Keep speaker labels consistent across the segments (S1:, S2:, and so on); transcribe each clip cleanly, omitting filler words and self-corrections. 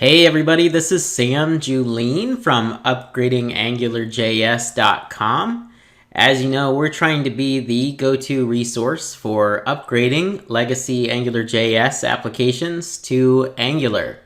S1: Hey everybody, this is Sam Julien from upgradingangularjs.com. As you know, we're trying to be the go-to resource for upgrading legacy AngularJS applications to Angular.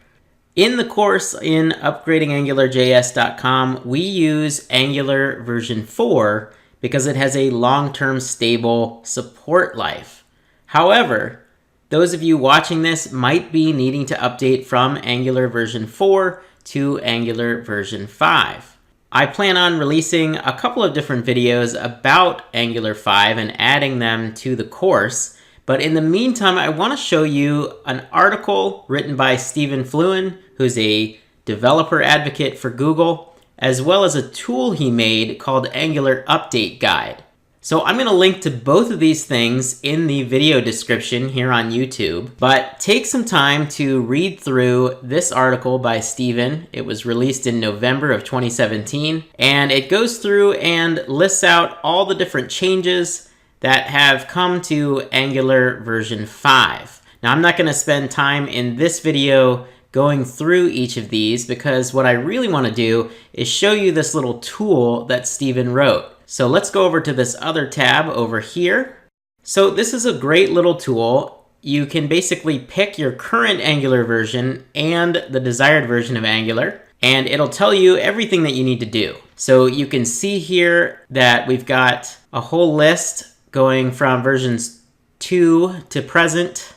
S1: In the course in upgradingangularjs.com, we use Angular version 4 because it has a long-term stable support life. However, those of you watching this might be needing to update from Angular version 4 to Angular version 5. I plan on releasing a couple of different videos about Angular 5 and adding them to the course, but in the meantime, I want to show you an article written by Fluin, who's a developer advocate for Google, as well as a tool he made called Angular Update Guide. So I'm going to link to both of these things in the video description here on YouTube, but take some time to read through this article by Steven. It was released in November of 2017, and it goes through and lists out all the different changes that have come to Angular version 5. Now, I'm not going to spend time in this video going through each of these because what I really want to do is show you this little tool that Steven wrote. So let's go over to this other tab over here. So this is a great little tool. You can basically pick your current Angular version and the desired version of Angular, and it'll tell you everything that you need to do. So you can see here that we've got a whole list going from versions 2 to present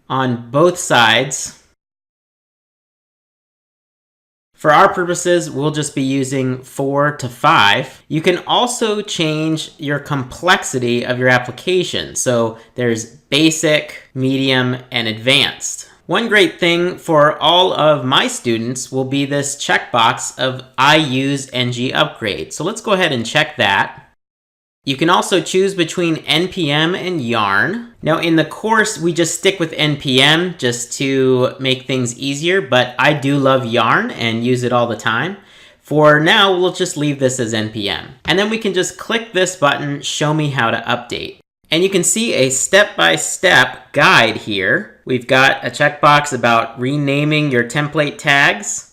S1: on both sides. For our purposes, we'll just be using 4 to 5. You can also change your complexity of your application. So there's basic, medium, and advanced. One great thing for all of my students will be this checkbox of I use ng upgrade. So let's go ahead and check that. You can also choose between NPM and Yarn. Now in the course, we just stick with NPM just to make things easier, but I do love Yarn and use it all the time. For now, we'll just leave this as NPM. And then we can just click this button, show me how to update. And you can see a step-by-step guide here. We've got a checkbox about renaming your template tags.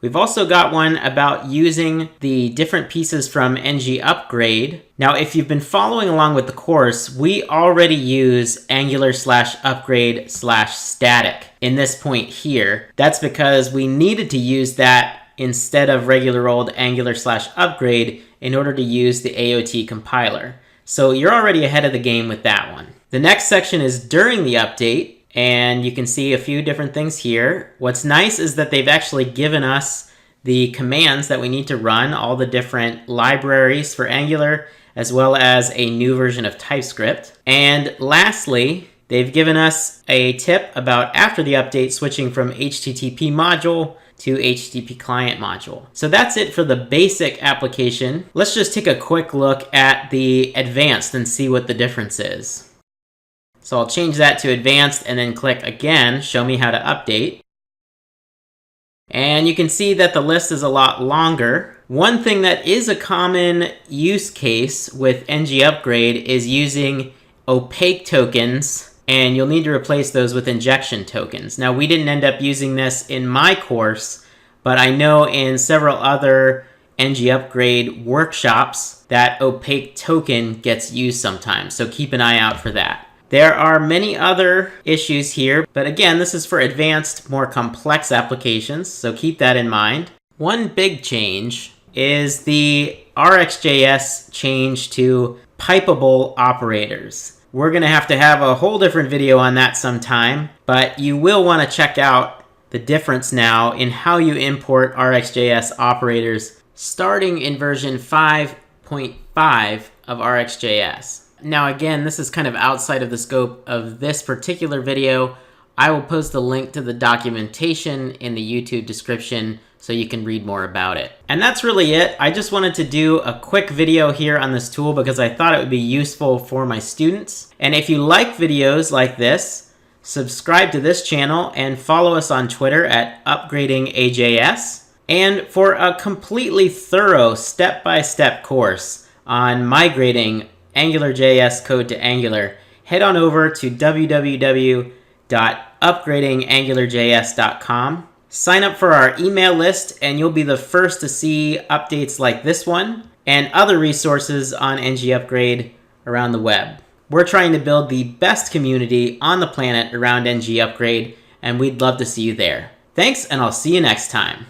S1: We've also got one about using the different pieces from ng upgrade. Now, if you've been following along with the course, we already use angular/upgrade/static in this point here. That's because we needed to use that instead of regular old angular/upgrade in order to use the AOT compiler. So you're already ahead of the game with that one. The next section is during the update. And you can see a few different things here. What's nice is that they've actually given us the commands that we need to run, all the different libraries for Angular, as well as a new version of TypeScript. And lastly, they've given us a tip about after the update, switching from HTTP module to HTTP client module. So that's it for the basic application. Let's just take a quick look at the advanced and see what the difference is. So I'll change that to advanced and then click again, show me how to update. And you can see that the list is a lot longer. One thing that is a common use case with ng upgrade is using opaque tokens, and you'll need to replace those with injection tokens. Now, we didn't end up using this in my course, but I know in several other ng upgrade workshops that opaque token gets used sometimes, so keep an eye out for that. There are many other issues here, but again, this is for advanced, more complex applications, so keep that in mind. One big change is the RxJS change to pipeable operators. We're going to have a whole different video on that sometime, but you will want to check out the difference now in how you import RxJS operators starting in version 5.5 of RxJS. Now again, this is kind of outside of the scope of this particular video. I will post a link to the documentation in the YouTube description so you can read more about it. And that's really it. I just wanted to do a quick video here on this tool because I thought it would be useful for my students. And if you like videos like this, subscribe to this channel and follow us on Twitter at upgradingajs. And for a completely thorough step-by-step course on migrating AngularJS code to Angular, head on over to www.upgradingangularjs.com. Sign up for our email list and you'll be the first to see updates like this one and other resources on NG Upgrade around the web. We're trying to build the best community on the planet around NG Upgrade, and we'd love to see you there. Thanks, and I'll see you next time.